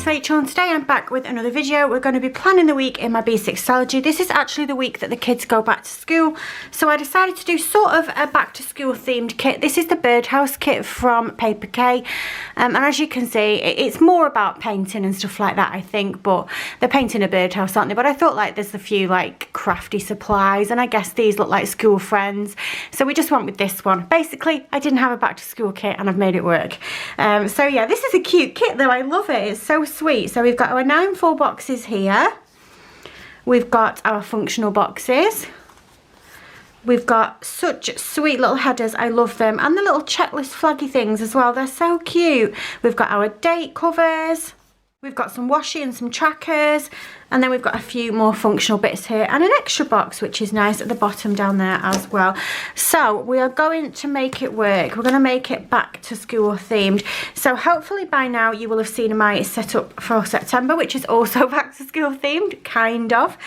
Rachel, and today I'm back with another video. We're going to be planning the week in my B6 Stalogy. This is actually the week that the kids go back to school, so I decided to do sort of a back to school themed kit. This is the birdhouse kit from Paper K, and as you can see, it's more about painting and stuff like that, I think, but they're painting a birdhouse, aren't they? But I thought like there's a few like crafty supplies, and I guess these look like school friends, so we just went with this one. Basically, I didn't have a back to school kit and I've made it work. So yeah, this is a cute kit though. I love it. It's so sweet. So we've got our 9 full boxes here. We've got our functional boxes. We've got such sweet little headers. I love them. And the little checklist flaggy things as well. They're so cute. We've got our date covers. We've got some washi and some trackers, and then we've got a few more functional bits here and an extra box, which is nice at the bottom down there as well. So we are going to make it work. We're going to make it back to school themed. So hopefully by now you will have seen my setup for September, which is also back to school themed, kind of.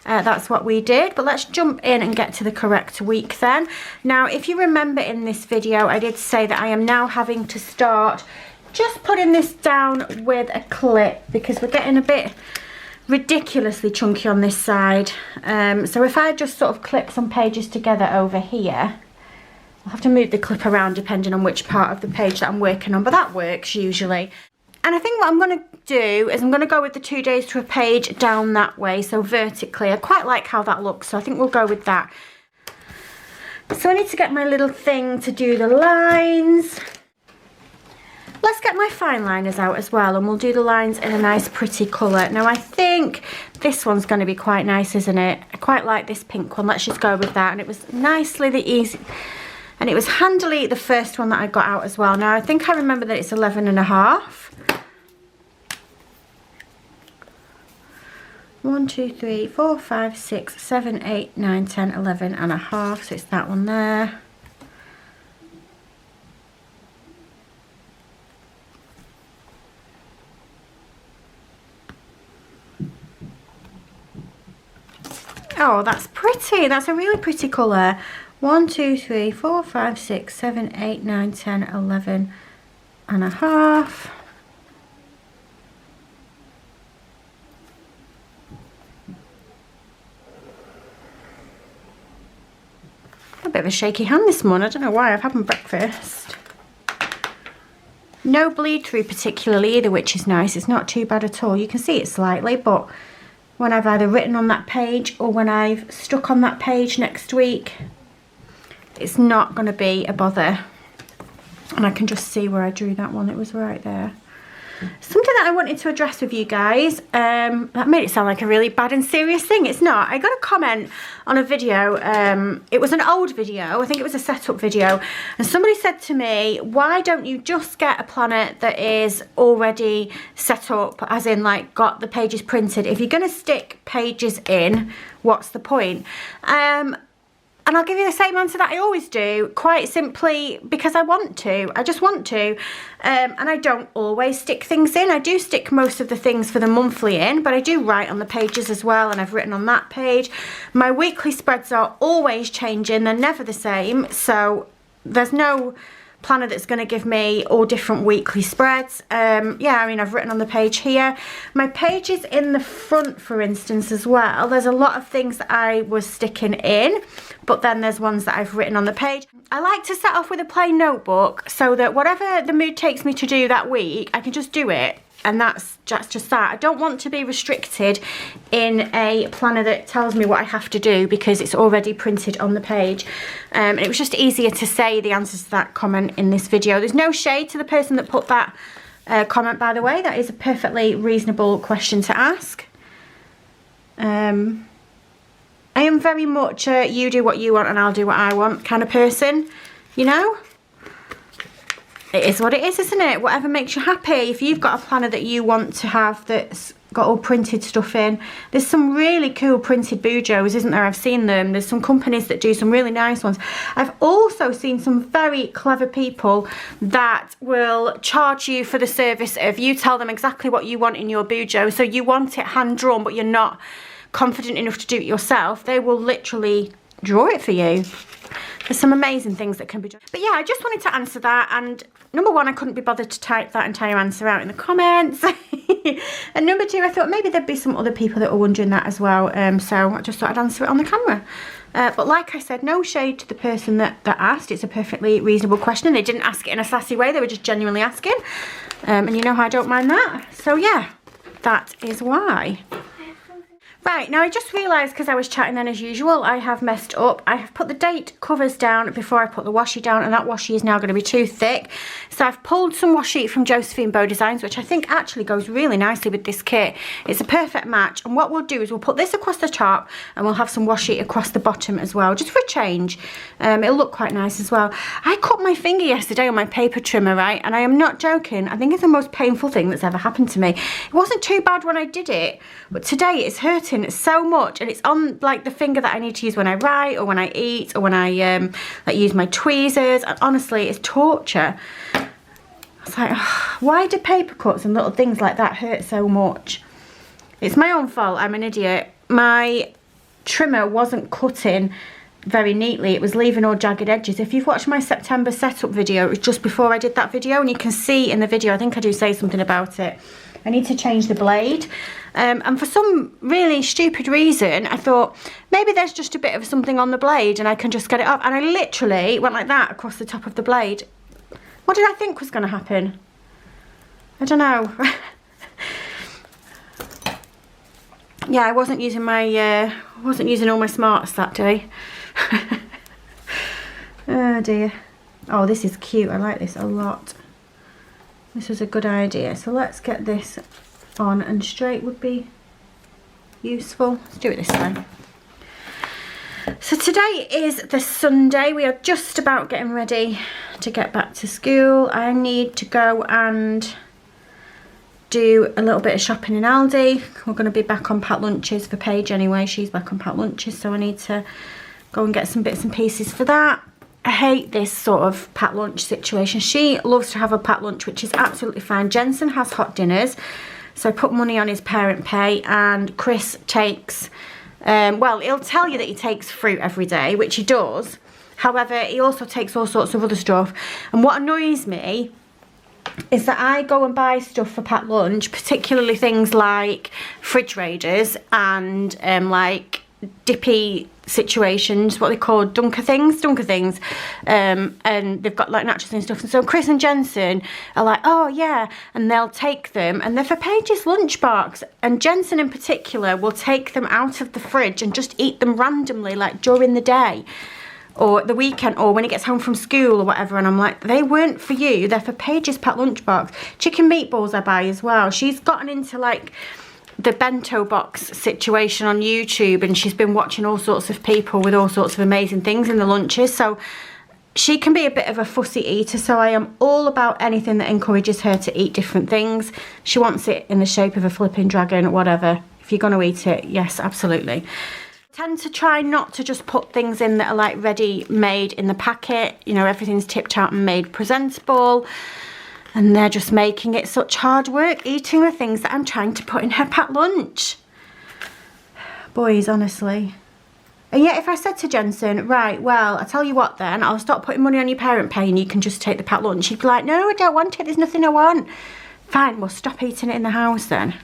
That's what we did, but let's jump in and get to the correct week then. Now, if you remember in this video, I did say that I am now having to start just putting this down with a clip because we're getting a bit ridiculously chunky on this side. So if I just sort of clip some pages together over here, I'll have to move the clip around depending on which part of the page that I'm working on, but that works usually. And I think what I'm going to do is I'm going to go with the 2 days to a page down that way, so vertically. I quite like how that looks, so I think we'll go with that. So I need to get my little thing to do the lines. Let's get my fine liners out as well, and we'll do the lines in a nice pretty colour. Now I think this one's going to be quite nice, isn't it? I quite like this pink one. Let's just go with that. And it was nicely the easy, and it was handily the first one that I got out as well. Now I think I remember that it's 11.5. 1, 2, 3, 4, 5, 6, 7, 8, 9, 10, 11.5. So it's that one there. Oh, that's pretty. That's a really pretty colour. 1, 2, 3, 4, 5, 6, 7, 8, 9, 10, 11.5. A bit of a shaky hand this morning. I don't know why. I've had my breakfast. No bleed through particularly either, which is nice. It's not too bad at all. You can see it slightly, but when I've either written on that page or when I've stuck on that page next week, it's not going to be a bother. And I can just see where I drew that one. It was right there. Something that I wanted to address with you guys, that made it sound like a really bad and serious thing. It's not. I got a comment on a video. It was an old video. I think it was a setup video. And somebody said to me, why don't you just get a planner that is already set up, as in like got the pages printed? If you're going to stick pages in, what's the point? And I'll give you the same answer that I always do, quite simply because I want to. I just want to. And I don't always stick things in. I do stick most of the things for the monthly in, but I do write on the pages as well, and I've written on that page. My weekly spreads are always changing. They're never the same. So there's no planner that's going to give me all different weekly spreads. Yeah, I mean, I've written on the page here. My pages in the front, for instance, as well, there's a lot of things that I was sticking in, but then there's ones that I've written on the page. I like to set off with a plain notebook so that whatever the mood takes me to do that week, I can just do it. And that's just that. I don't want to be restricted in a planner that tells me what I have to do because it's already printed on the page. And it was just easier to say the answers to that comment in this video. There's no shade to the person that put that comment, by the way. That is a perfectly reasonable question to ask. I am very much a you do what you want and I'll do what I want kind of person, you know? It is what it is, isn't it? Whatever makes you happy. If you've got a planner that you want to have that's got all printed stuff in, there's some really cool printed bujos, isn't there? I've seen them. There's some companies that do some really nice ones. I've also seen some very clever people that will charge you for the service of you tell them exactly what you want in your bujo. So you want it hand drawn, but you're not confident enough to do it yourself. They will literally draw it for you. There's some amazing things that can be done. But yeah, I just wanted to answer that, and number one, I couldn't be bothered to type that entire answer out in the comments. And number two, I thought maybe there'd be some other people that were wondering that as well, so I just thought I'd answer it on the camera. But like I said, no shade to the person that asked. It's a perfectly reasonable question. They didn't ask it in a sassy way, they were just genuinely asking. And you know how I don't mind that. So yeah, that is why. Right, now I just realised, because I was chatting then as usual, I have messed up. I have put the date covers down before I put the washi down, and that washi is now going to be too thick. So I've pulled some washi from Josephine Bow Designs, which I think actually goes really nicely with this kit. It's a perfect match, and what we'll do is we'll put this across the top, and we'll have some washi across the bottom as well, just for a change. It'll look quite nice as well. I cut my finger yesterday on my paper trimmer, right, and I am not joking. I think it's the most painful thing that's ever happened to me. It wasn't too bad when I did it, but today it's hurting so much, and it's on like the finger that I need to use when I write or when I eat or when I like use my tweezers, and honestly it's torture. It's like, oh, why do paper cuts and little things like that hurt so much? It's my own fault, I'm an idiot. My trimmer wasn't cutting very neatly, it was leaving all jagged edges. If you've watched my September setup video, it was just before I did that video, and you can see in the video, I think I do say something about it, I need to change the blade. And for some really stupid reason, I thought maybe there's just a bit of something on the blade and I can just get it off. And I literally went like that across the top of the blade. What did I think was going to happen? I don't know. Yeah, I wasn't using my, wasn't using all my smarts that day. Oh dear. Oh, this is cute. I like this a lot. This was a good idea. So let's get this on, and straight would be useful. Let's do it this way. So today is the Sunday. We are just about getting ready to get back to school. I need to go and do a little bit of shopping in Aldi. We're going to be back on packed lunches for Paige anyway. She's back on packed lunches, so I need to go and get some bits and pieces for that. I hate this sort of packed lunch situation. She loves to have a packed lunch, which is absolutely fine. Jensen has hot dinners, so I put money on his parent pay, and Chris takes, well, he'll tell you that he takes fruit every day, which he does. However, he also takes all sorts of other stuff. And what annoys me is that I go and buy stuff for packed lunch, particularly things like fridge raiders and like dippy situations, what they call dunker things, and they've got like naturals and stuff. And so Chris and Jensen are like, oh yeah, and they'll take them, and they're for Paige's lunchbox, and Jensen in particular will take them out of the fridge and just eat them randomly, like during the day or the weekend or when he gets home from school or whatever. And I'm like, they weren't for you, they're for Paige's packed lunchbox. Chicken meatballs I buy as well. She's gotten into like the bento box situation on YouTube, and she's been watching all sorts of people with all sorts of amazing things in the lunches, so she can be a bit of a fussy eater. So I am all about anything that encourages her to eat different things. She wants it in the shape of a flipping dragon, whatever. If you're going to eat it, yes, absolutely. I tend to try not to just put things in that are like ready made in the packet, you know, everything's tipped out and made presentable. And they're just making it such hard work eating the things that I'm trying to put in her packed lunch. Boys, honestly. And yet if I said to Jensen, right, well, I'll tell you what then, I'll stop putting money on your parent pay and you can just take the packed lunch, she'd be like, no, I don't want it, there's nothing I want. Fine, we'll stop eating it in the house then.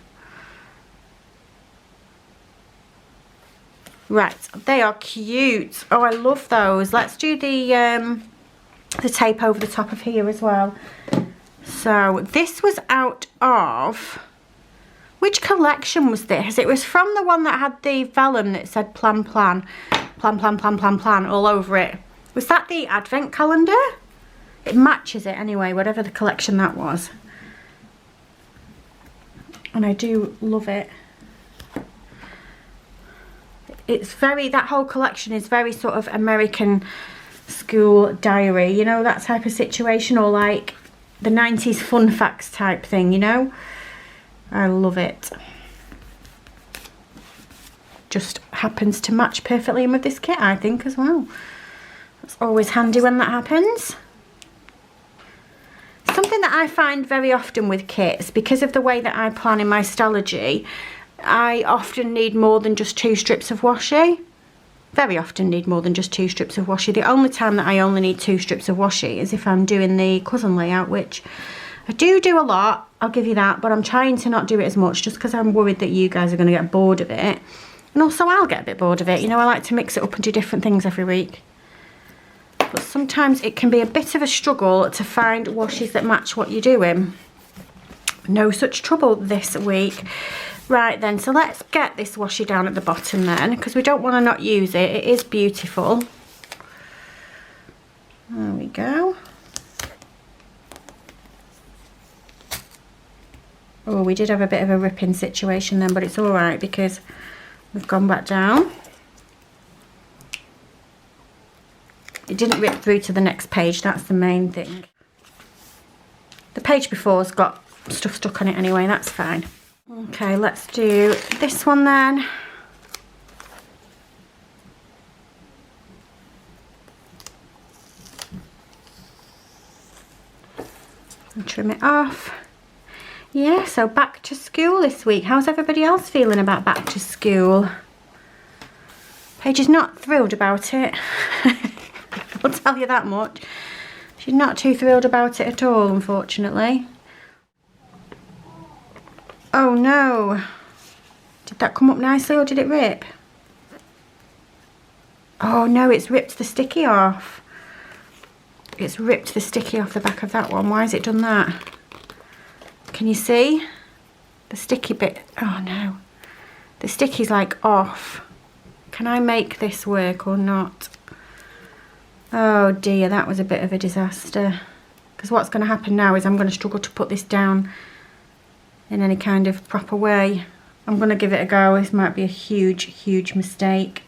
Right, they are cute. Oh, I love those. Let's do the tape over the top of here as well. So this was out of, which collection was this? It was from the one that had the vellum that said plan all over it. Was that the advent calendar? It matches it anyway, whatever the collection that was. And I do love it. It's very, that whole collection is very sort of American school diary, you know, that type of situation, or like the 90s fun facts type thing, you know. I love it. Just happens to match perfectly in with this kit, I think, as well. That's always handy when that happens. Something that I find very often with kits, because of the way that I plan in my Stalogy, I often need more than just 2 strips of washi. very often need more than just 2 strips of washi. The only time that I only need 2 strips of washi is if I'm doing the cousin layout, which I do a lot, I'll give you that, but I'm trying to not do it as much just because I'm worried that you guys are going to get bored of it. And also I'll get a bit bored of it. You know, I like to mix it up and do different things every week. But sometimes it can be a bit of a struggle to find washes that match what you're doing. No such trouble this week. Right then, so let's get this washi down at the bottom then, because we don't want to not use it. It is beautiful. There we go. Oh, we did have a bit of a ripping situation then, but it's all right because we've gone back down. It didn't rip through to the next page, that's the main thing. The page before's got stuff stuck on it anyway, that's fine. Okay, let's do this one then. And trim it off. Yeah, so back to school this week. How's everybody else feeling about back to school? Paige is not thrilled about it. I'll tell you that much. She's not too thrilled about it at all, unfortunately. Oh no. Did that come up nicely or did it rip? Oh no, it's ripped the sticky off. It's ripped the sticky off the back of that one. Why has it done that? Can you see? The sticky bit. Oh no. The sticky's like off. Can I make this work or not? Oh dear, that was a bit of a disaster. Because what's going to happen now is I'm going to struggle to put this down in any kind of proper way. I'm going to give it a go. This might be a huge mistake.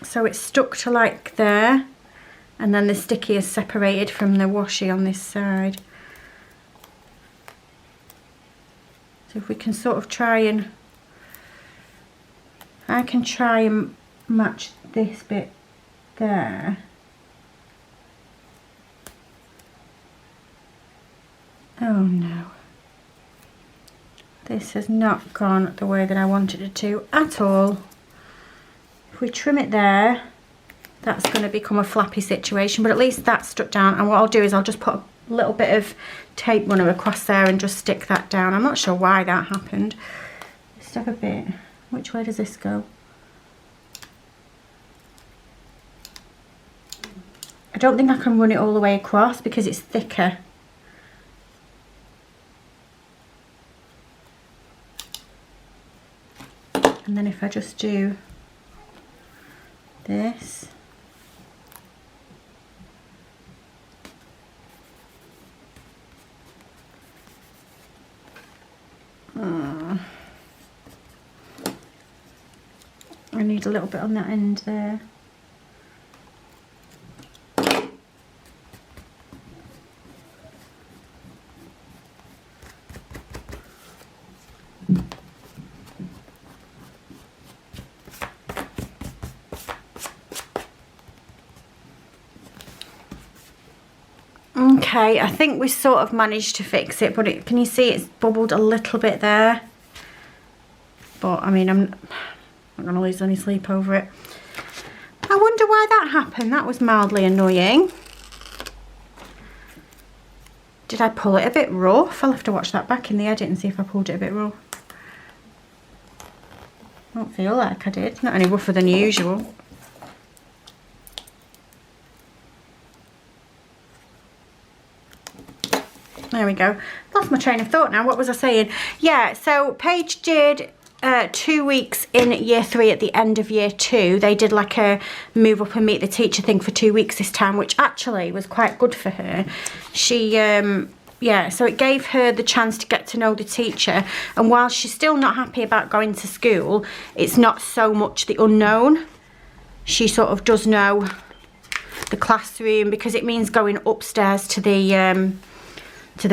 So it's stuck to like there, and then the sticky is separated from the washi on this side. So if we can sort of try and, I can try and match this bit there. Oh no. This has not gone the way that I wanted it to at all. If we trim it there, that's going to become a flappy situation, but at least that's stuck down. And what I'll do is I'll just put a little bit of tape runner across there and just stick that down. I'm not sure why that happened. Just have a bit. Which way does this go? I don't think I can run it all the way across because it's thicker. And then if I just do this. I need a little bit on that end there. Okay, I think we sort of managed to fix it, but can you see it's bubbled a little bit there? But I mean, I'm not going to lose any sleep over it. I wonder why that happened. That was mildly annoying. Did I pull it a bit rough? I'll have to watch that back in the edit and see if I pulled it a bit rough. I don't feel like I did. Not any rougher than usual. There we go. Lost my train of thought now. What was I saying? Yeah, so Paige did 2 weeks in year 3 at the end of year 2. They did like a move up and meet the teacher thing for 2 weeks this time, which actually was quite good for her. She, yeah, so it gave her the chance to get to know the teacher. And while she's still not happy about going to school, it's not so much the unknown. She sort of does know the classroom because it means going upstairs to the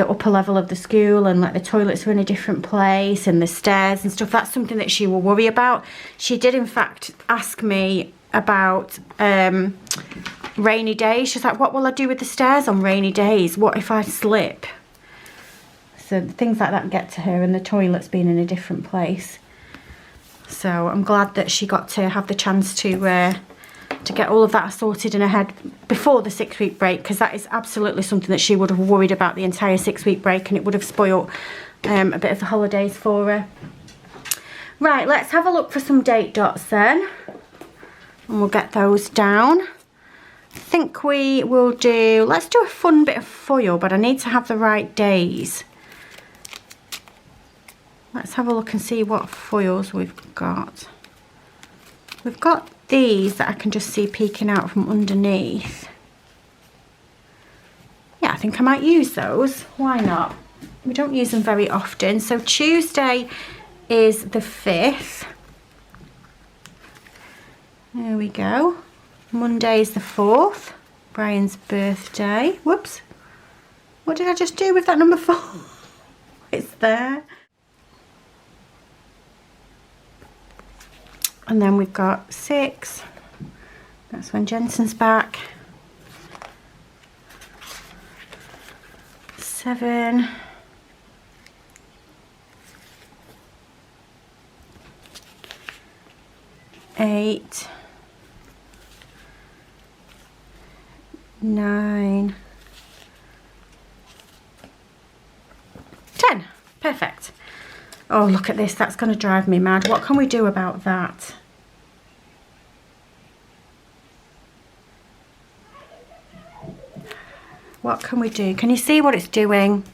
upper level of the school, and like the toilets are in a different place and the stairs and stuff. That's something that she will worry about. She did in fact ask me about rainy days. She's like, what will I do with the stairs on rainy days? What if I slip? So things like that get to her, and the toilet's been in a different place. So I'm glad that she got to have the chance to get all of that sorted in her head before the 6-week break, because that is absolutely something that she would have worried about the entire 6-week break, and it would have spoilt a bit of the holidays for her. Right, let's have a look for some date dots then, and we'll get those down. I think we will do, let's do a fun bit of foil, but I need to have the right days. Let's have a look and see what foils we've got. We've got these that I can just see peeking out from underneath. Yeah, I think I might use those. Why not? We don't use them very often. So Tuesday is the 5th. There we go. Monday is the 4th. Brian's birthday. Whoops. What did I just do with that number 4? It's there. And then we've got 6. That's when Jensen's back. 7. 8. 9. 10. Perfect. Oh, look at this. That's going to drive me mad. What can we do about that? What can we do? Can you see what it's doing?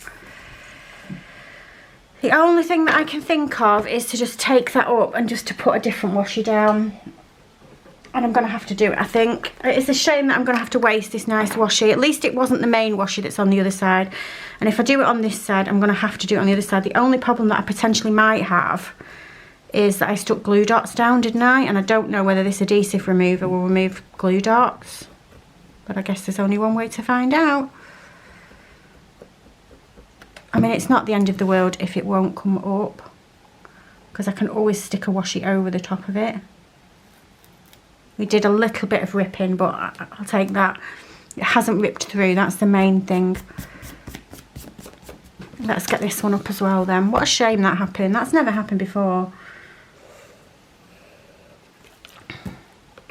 The only thing that I can think of is to just take that up and just to put a different washi down. And I'm going to have to do it, I think. It's a shame that I'm going to have to waste this nice washi. At least it wasn't the main washi that's on the other side. And if I do it on this side, I'm going to have to do it on the other side. The only problem that I potentially might have is that I stuck glue dots down, didn't I? And I don't know whether this adhesive remover will remove glue dots. But I guess there's only one way to find out. I mean, it's not the end of the world if it won't come up, because I can always stick a washi over the top of it. We did a little bit of ripping, but I'll take that. It hasn't ripped through, that's the main thing. Let's get this one up as well then. What a shame that happened. That's never happened before.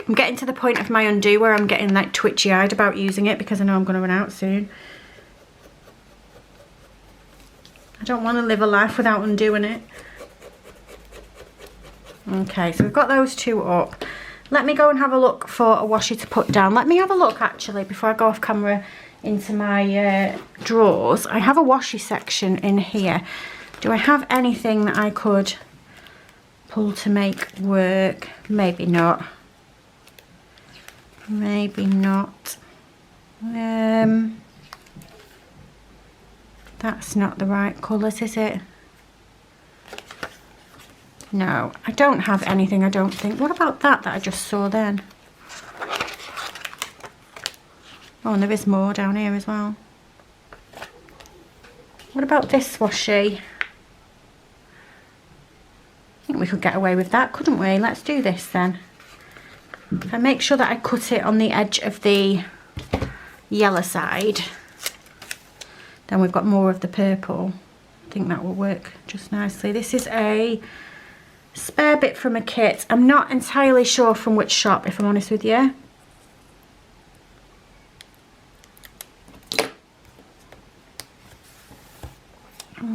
I'm getting to the point of my undo where I'm getting like twitchy-eyed about using it, because I know I'm going to run out soon. I don't want to live a life without undoing it. Okay, so we've got those 2 up. Let me go and have a look for a washi to put down. Let me have a look actually before I go off camera into my drawers. I have a washi section in here. Do I have anything that I could pull to make work? Maybe not. Maybe not. That's not the right colours, is it? No, I don't have anything, I don't think. What about that I just saw then? Oh, and there is more down here as well. What about this washi? I think we could get away with that, couldn't we? Let's do this then. If I make sure that I cut it on the edge of the yellow side, then we've got more of the purple. I think that will work just nicely. This is a spare bit from a kit. I'm not entirely sure from which shop, if I'm honest with you.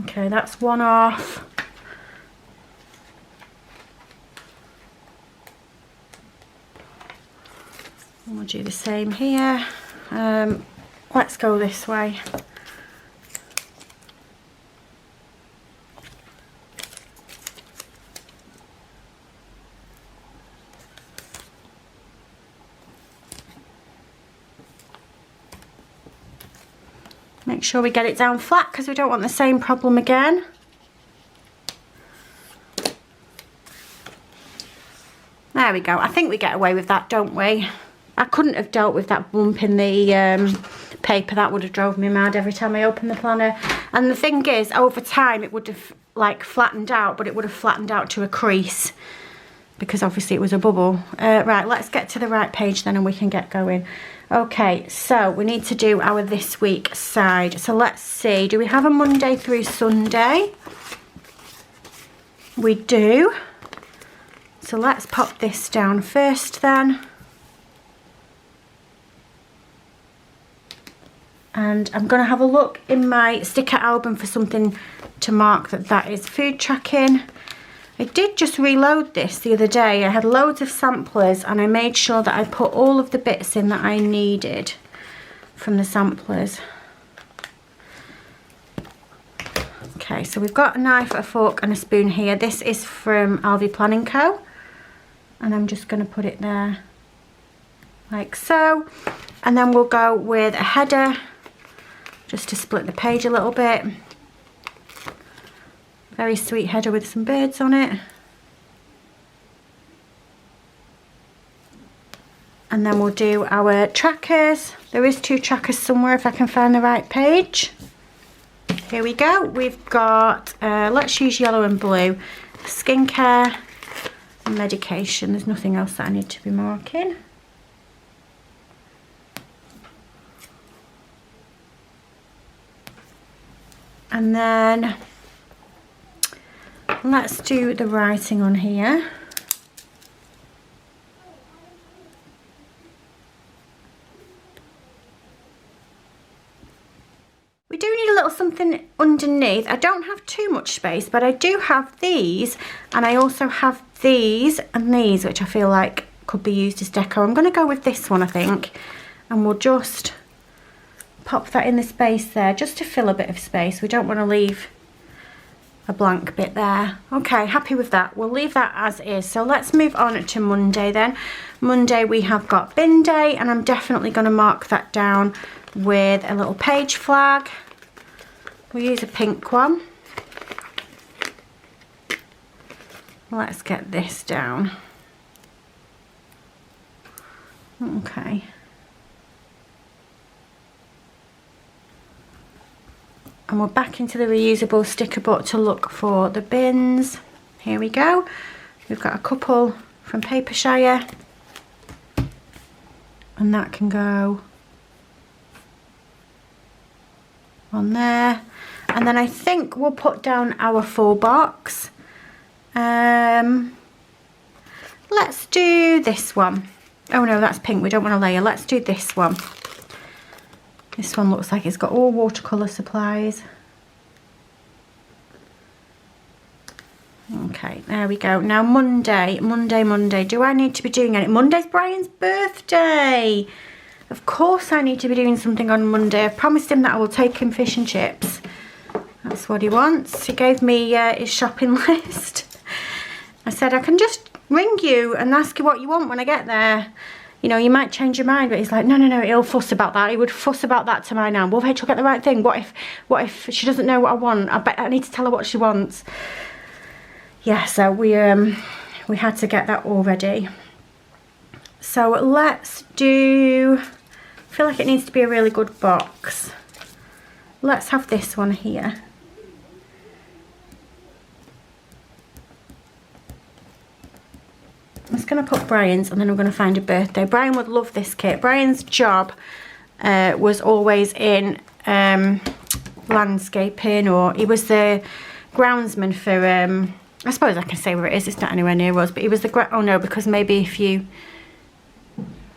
Okay, that's one off. And we'll do the same here. Let's go this way. Make sure we get it down flat because we don't want the same problem again. There we go. I think we get away with that, don't we? I couldn't have dealt with that bump in the paper. That would have drove me mad every time I opened the planner. And the thing is, over time it would have like flattened out, but it would have flattened out to a crease. because obviously it was a bubble. Right, let's get to the right page then and we can get going. Okay, so we need to do our this week side. So let's see, do we have a Monday through Sunday? We do. So let's pop this down first then. And I'm going to have a look in my sticker album for something to mark that is food tracking. I did just reload this the other day. I had loads of samplers and I made sure that I put all of the bits in that I needed from the samplers. Okay, so we've got a knife, a fork and a spoon here. This is from RV Planning Co. And I'm just going to put it there like so. And then we'll go with a header just to split the page a little bit. Very sweet header with some birds on it. And then we'll do our trackers. There is 2 trackers somewhere if I can find the right page. Here we go. We've got, let's use yellow and blue. Skincare and medication. There's nothing else that I need to be marking. And then let's do the writing on here. We do need a little something underneath. I don't have too much space, but I do have these, and I also have these and these, which I feel like could be used as deco. I'm going to go with this one, I think, and we'll just pop that in the space there, just to fill a bit of space. We don't want to leave a blank bit there. Okay, happy with that. We'll leave that as is. So let's move on to Monday then. Monday we have got bin day, and I'm definitely going to mark that down with a little page flag. We'll use a pink one. Let's get this down. Okay. And we're back into the reusable sticker book to look for the bins. Here we go. We've got a couple from Papershire, and that can go on there. And then I think we'll put down our full box. Let's do this one. Oh no, that's pink. We don't want a layer. Let's do this one. This one looks like it's got all watercolour supplies. Okay, there we go. Now Monday. Do I need to be doing anything? Monday's Brian's birthday. Of course I need to be doing something on Monday. I've promised him that I will take him fish and chips. That's what he wants. He gave me his shopping list. I said I can just ring you and ask you what you want when I get there. You know, you might change your mind, but he's like, no, he'll fuss about that. He would fuss about that to my nan. Will Rachel get the right thing? What if she doesn't know what I want? I bet I need to tell her what she wants. Yeah, so we had to get that all ready. So let's do, I feel like it needs to be a really good box. Let's have this one here. I'm just going to put Brian's, and then I'm going to find a birthday. Brian would love this kit. Brian's job was always in landscaping, or he was the groundsman for, I suppose I can say where it is. It's not anywhere near us, but he was the, oh no, because maybe if you,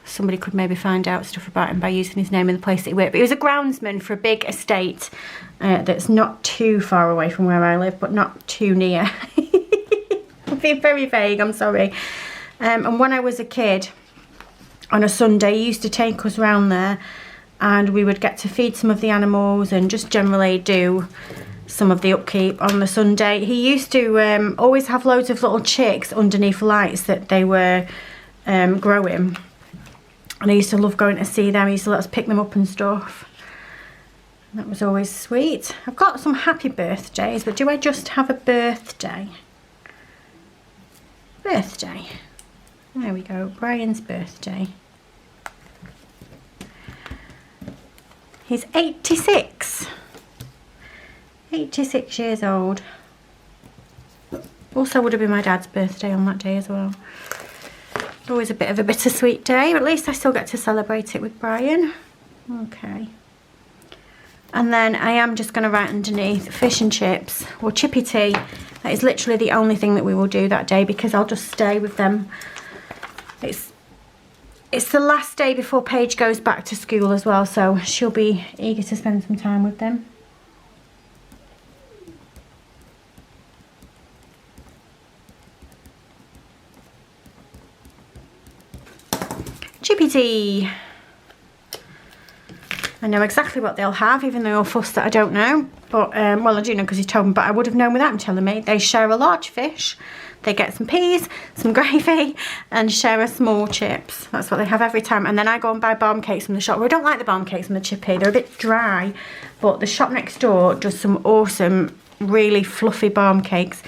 somebody could maybe find out stuff about him by using his name in the place that he worked. But he was a groundsman for a big estate that's not too far away from where I live, but not too near. I'm being very vague, I'm sorry. And when I was a kid, on a Sunday, he used to take us round there, and we would get to feed some of the animals and just generally do some of the upkeep on the Sunday. He used to always have loads of little chicks underneath lights that they were growing. And I used to love going to see them. He used to let us pick them up and stuff. And that was always sweet. I've got some happy birthdays, but do I just have a birthday? Birthday. There we go, Brian's birthday. He's 86. 86 years old. Also would have been my dad's birthday on that day as well. Always a bit of a bittersweet day, but at least I still get to celebrate it with Brian. Okay. And then I am just going to write underneath fish and chips or chippy tea. That is literally the only thing that we will do that day because I'll just stay with them. It's the last day before Paige goes back to school as well, so she'll be eager to spend some time with them. Chippy tea. I know exactly what they'll have, even though you're fussed that I don't know. But, well, I do know because he told me, but I would have known without him telling me. They share a large fish. They get some peas, some gravy, and share a small chips. That's what they have every time. And then I go and buy barm cakes from the shop. Well, I don't like the barm cakes from the chippy. They're a bit dry. But the shop next door does some awesome, really fluffy barm cakes.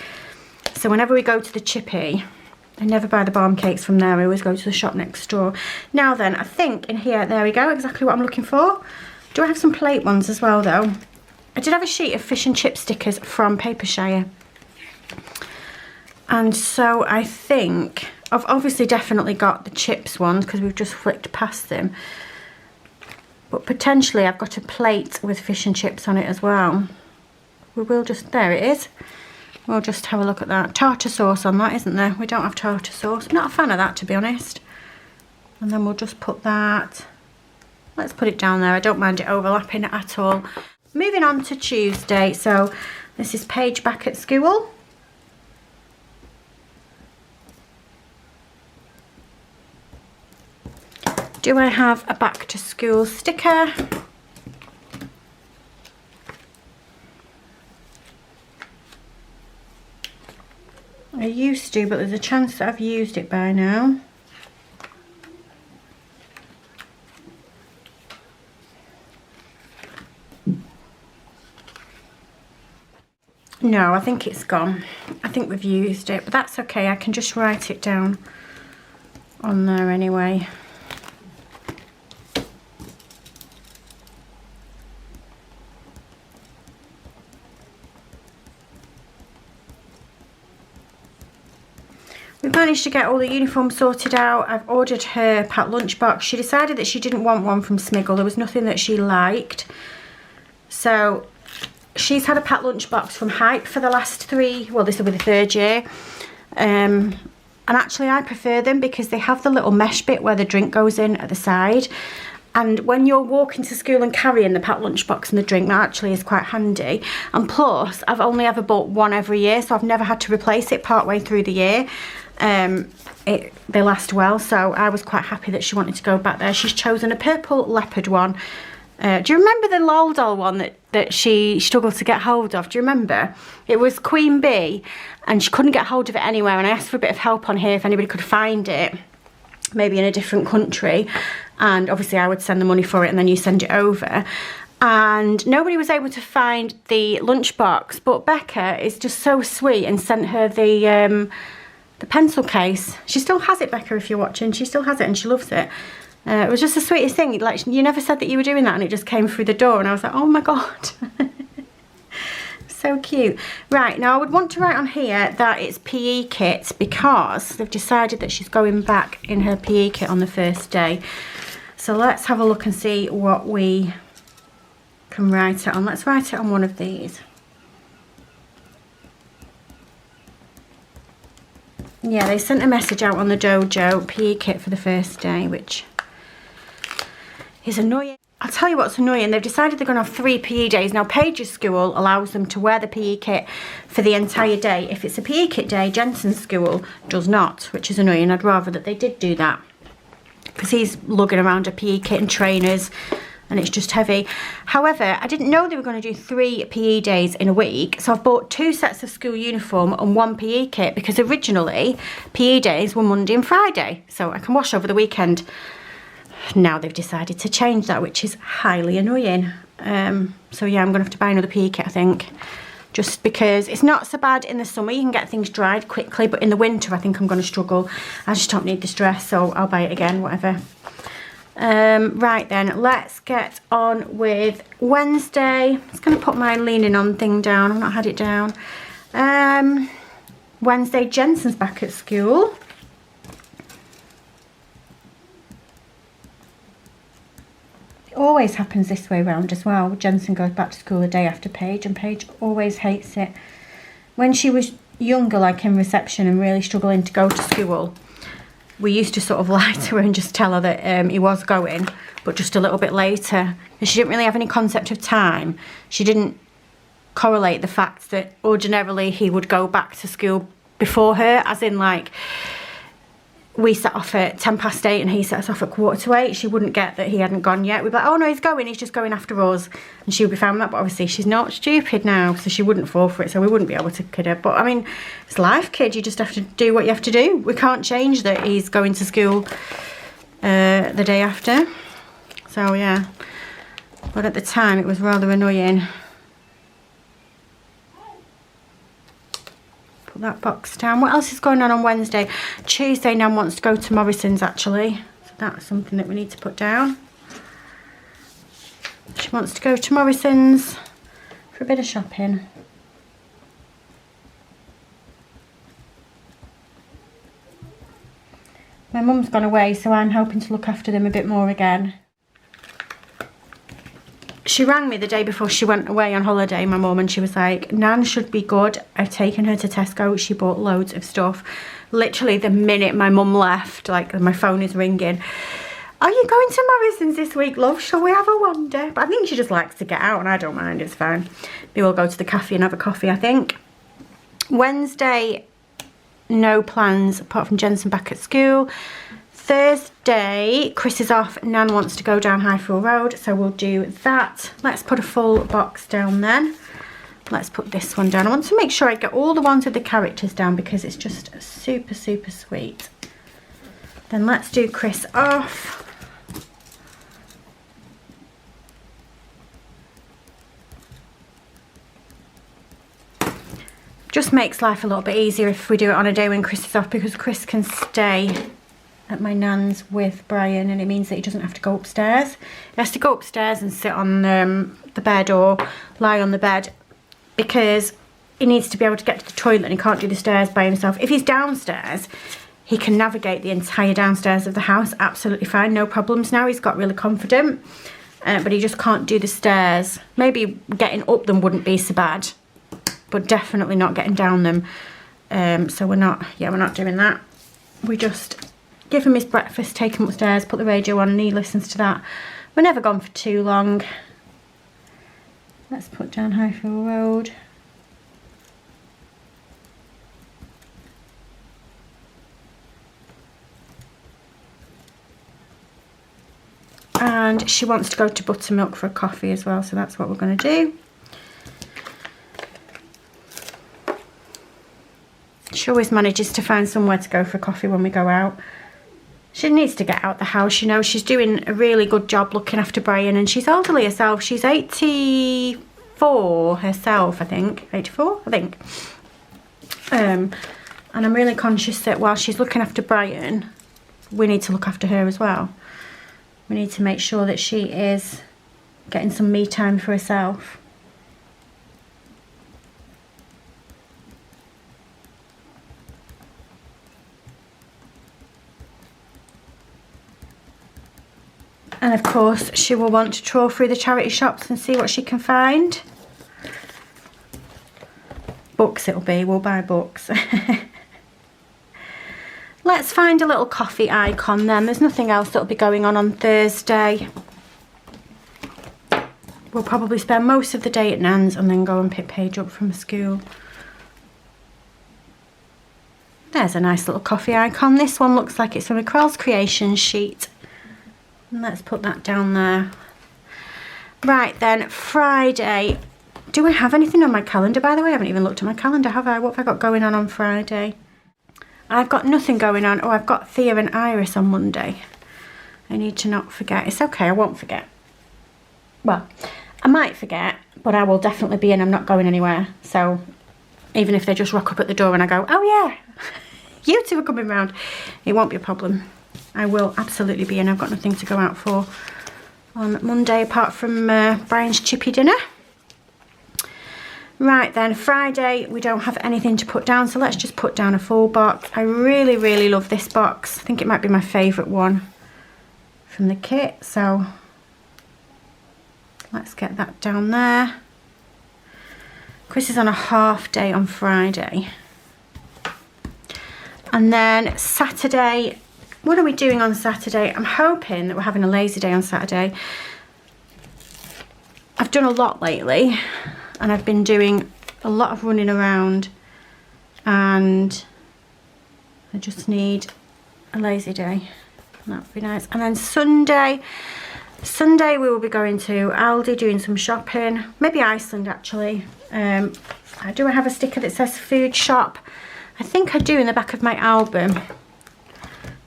So whenever we go to the chippy, I never buy the barm cakes from there. I always go to the shop next door. Now then, I think in here, there we go, exactly what I'm looking for. Do I have some plate ones as well, though? I did have a sheet of fish and chip stickers from Papershire. And so I think I've obviously definitely got the chips ones because we've just flicked past them. But potentially I've got a plate with fish and chips on it as well. We will just, there it is. We'll just have a look at that. Tartar sauce on that, isn't there? We don't have tartar sauce. I'm not a fan of that, to be honest. And then we'll just put that. Let's put it down there. I don't mind it overlapping at all. Moving on to Tuesday. So this is Paige back at school. Do I have a back to school sticker? I used to, but there's a chance that I've used it by now. No, I think it's gone. I think we've used it, but that's okay. I can just write it down on there anyway. We've managed to get all the uniforms sorted out. I've ordered her packed lunchbox. She decided that she didn't want one from Smiggle. There was nothing that she liked. So she's had a packed lunchbox from Hype for the last 3, well, this will be the 3rd year. And actually I prefer them because they have the little mesh bit where the drink goes in at the side. And when you're walking to school and carrying the packed lunchbox and the drink, that actually is quite handy. And plus, I've only ever bought one every year, so I've never had to replace it partway through the year. They last well, so I was quite happy that she wanted to go back there. She's chosen a purple leopard one. Do you remember the Lol doll one that she struggled to get hold of? Do you remember? It was Queen Bee, and she couldn't get hold of it anywhere, and I asked for a bit of help on here if anybody could find it, maybe in a different country, and obviously I would send the money for it and then you send it over. And nobody was able to find the lunchbox, but Becca is just so sweet and sent her the pencil case. She still has it, Becca, if you're watching. She still has it and she loves it. It was just the sweetest thing. Like, you never said that you were doing that and it just came through the door and I was like, oh my God. So cute. Right, now I would want to write on here that it's PE kit because they've decided that she's going back in her PE kit on the first day. So let's have a look and see what we can write it on. Let's write it on one of these. Yeah, they sent a message out on the dojo, PE kit for the first day, which is annoying. I'll tell you what's annoying. They've decided they're going to have 3 PE days. Now, Paige's school allows them to wear the PE kit for the entire day. If it's a PE kit day, Jensen's school does not, which is annoying. I'd rather that they did do that because he's lugging around a PE kit and trainers and it's just heavy. However, I didn't know they were going to do 3 PE days in a week, so I've bought 2 sets of school uniform and 1 PE kit because originally PE days were Monday and Friday, so I can wash over the weekend. Now they've decided to change that, which is highly annoying. So yeah, I'm going to have to buy another PE kit, I think. Just because it's not so bad in the summer. You can get things dried quickly, but in the winter I think I'm going to struggle. I just don't need this dress, so I'll buy it again, whatever. Right then, let's get on with Wednesday. I'm just going to put my leaning on thing down. I've not had it down. Wednesday, Jensen's back at school. It always happens this way round as well. Jensen goes back to school the day after Paige, and Paige always hates it. When she was younger, like in reception and really struggling to go to school, we used to sort of lie to her and just tell her that he was going, but just a little bit later. And she didn't really have any concept of time. She didn't correlate the fact that ordinarily he would go back to school before her, as in like we set off at 8:10 and he set us off at 7:45. She wouldn't get that he hadn't gone yet. We'd be like, oh no, he's going, he's just going after us. And she would be fine with that, but obviously she's not stupid now, so she wouldn't fall for it, so we wouldn't be able to kid her. But I mean, it's life, kid, you just have to do what you have to do. We can't change that he's going to school the day after. So yeah, but at the time it was rather annoying. Put that box down. What else is going on Wednesday? Tuesday, Nan wants to go to Morrison's actually, so that's something that we need to put down. She wants to go to Morrison's for a bit of shopping. My mum's gone away, so I'm hoping to look after them a bit more again. She rang me the day before she went away on holiday, my mum, and she was like, Nan should be good. I've taken her to Tesco. She bought loads of stuff. Literally the minute my mum left, like my phone is ringing. Are you going to Morrison's this week, love? Shall we have a wander? But I think she just likes to get out, and I don't mind, it's fine. Maybe we'll go to the cafe and have a coffee, I think. Wednesday, no plans apart from Jensen back at school. Thursday, Chris is off. Nan wants to go down Highfield Road, so we'll do that. Let's put a full box down then. Let's put this one down. I want to make sure I get all the ones with the characters down because it's just super, super sweet. Then let's do Chris off. Just makes life a little bit easier if we do it on a day when Chris is off, because Chris can stay at my nan's with Brian, and it means that he doesn't have to go upstairs. He has to go upstairs and sit on the bed or lie on the bed because he needs to be able to get to the toilet, and he can't do the stairs by himself. If he's downstairs, he can navigate the entire downstairs of the house absolutely fine, no problems now. He's got really confident, but he just can't do the stairs. Maybe getting up them wouldn't be so bad, but definitely not getting down them. So we're not doing that. We just give him his breakfast, take him upstairs, put the radio on, and he listens to that. We're never gone for too long. Let's put down Highfield Road. And she wants to go to Buttermilk for a coffee as well, so that's what we're going to do. She always manages to find somewhere to go for a coffee when we go out. She needs to get out the house, you know. She's doing a really good job looking after Brian, and she's elderly herself. She's 84 herself, I think. 84, I think. And I'm really conscious that while she's looking after Brian, we need to look after her as well. We need to make sure that she is getting some me time for herself. And of course, she will want to trawl through the charity shops and see what she can find. Books it'll be, we'll buy books. Let's find a little coffee icon then. There's nothing else that'll be going on Thursday. We'll probably spend most of the day at Nan's and then go and pick Paige up from school. There's a nice little coffee icon. This one looks like it's from a Crowell's Creation sheet. And let's put that down there. Right then, Friday. Do I have anything on my calendar, by the way? I haven't even looked at my calendar, have I? What have I got going on Friday? I've got nothing going on. Oh, I've got Thea and Iris on Monday. I need to not forget. It's okay, I won't forget. Well, I might forget, but I will definitely be in. I'm not going anywhere. So even if they just rock up at the door and I go, oh yeah, you two are coming round, it won't be a problem. I will absolutely be in. I've got nothing to go out for on Monday apart from Brian's chippy dinner. Right then, Friday we don't have anything to put down, so let's just put down a full box. I really, really love this box. I think it might be my favourite one from the kit, so let's get that down there. Chris is on a half day on Friday. And then Saturday, what are we doing on Saturday? I'm hoping that we're having a lazy day on Saturday. I've done a lot lately, and I've been doing a lot of running around, and I just need a lazy day. That would be nice. And then Sunday we will be going to Aldi, doing some shopping, maybe Iceland actually. Do I have a sticker that says food shop? I think I do in the back of my album.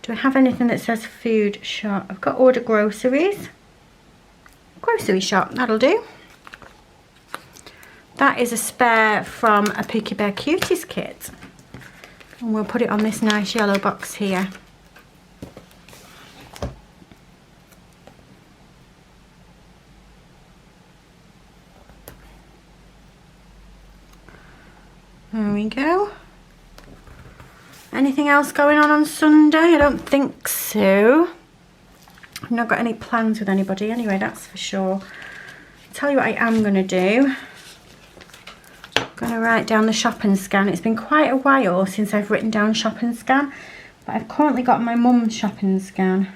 Do I have anything that says food shop? I've got order groceries. Grocery shop, that'll do. That is a spare from a Pookie Bear Cuties kit. And we'll put it on this nice yellow box here. There we go. Anything else going on Sunday? I don't think so. I've not got any plans with anybody anyway, that's for sure. I'll tell you what I am going to do. I'm going to write down the shop and scan. It's been quite a while since I've written down shop and scan, but I've currently got my mum's shop and scan.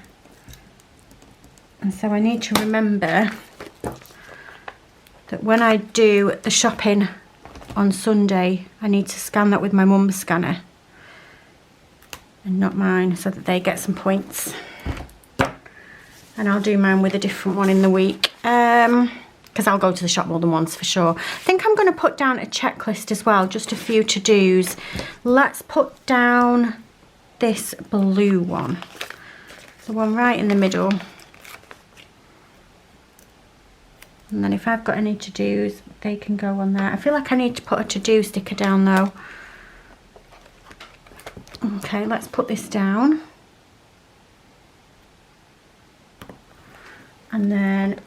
And so I need to remember that when I do the shopping on Sunday, I need to scan that with my mum's scanner and not mine, so that they get some points. And I'll do mine with a different one in the week, because I'll go to the shop more than once for sure. I think I'm going to put down a checklist as well, just a few to-dos. Let's put down this blue one, the one right in the middle. And then if I've got any to-dos, they can go on there. I feel like I need to put a to-do sticker down though. Okay, let's put this down. And then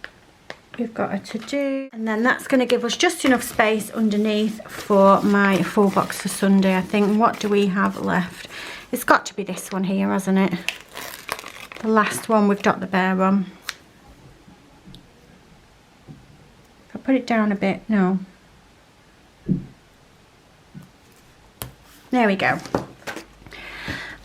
we've got a to-do, and then that's going to give us just enough space underneath for my full box for Sunday, I think. What do we have left? It's got to be this one here, hasn't it? The last one with Dot the Bear on. If I put it down a bit, no. There we go.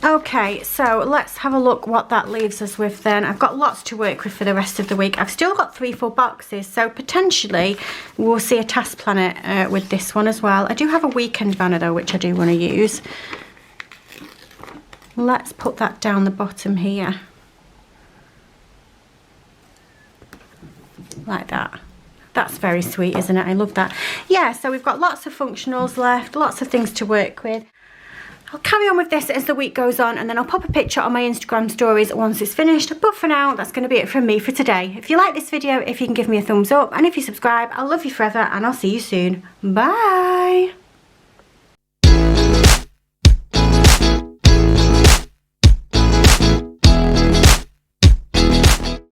Okay, so let's have a look what that leaves us with then. I've got lots to work with for the rest of the week. I've still got 3 full boxes, so potentially we'll see a task planner with this one as well. I do have a weekend banner though, which I do want to use. Let's put that down the bottom here. Like that. That's very sweet, isn't it? I love that. Yeah, so we've got lots of functionals left, lots of things to work with. I'll carry on with this as the week goes on, and then I'll pop a picture on my Instagram stories once it's finished. But for now, that's going to be it from me for today. If you like this video, if you can give me a thumbs up, and if you subscribe, I'll love you forever, and I'll see you soon. Bye!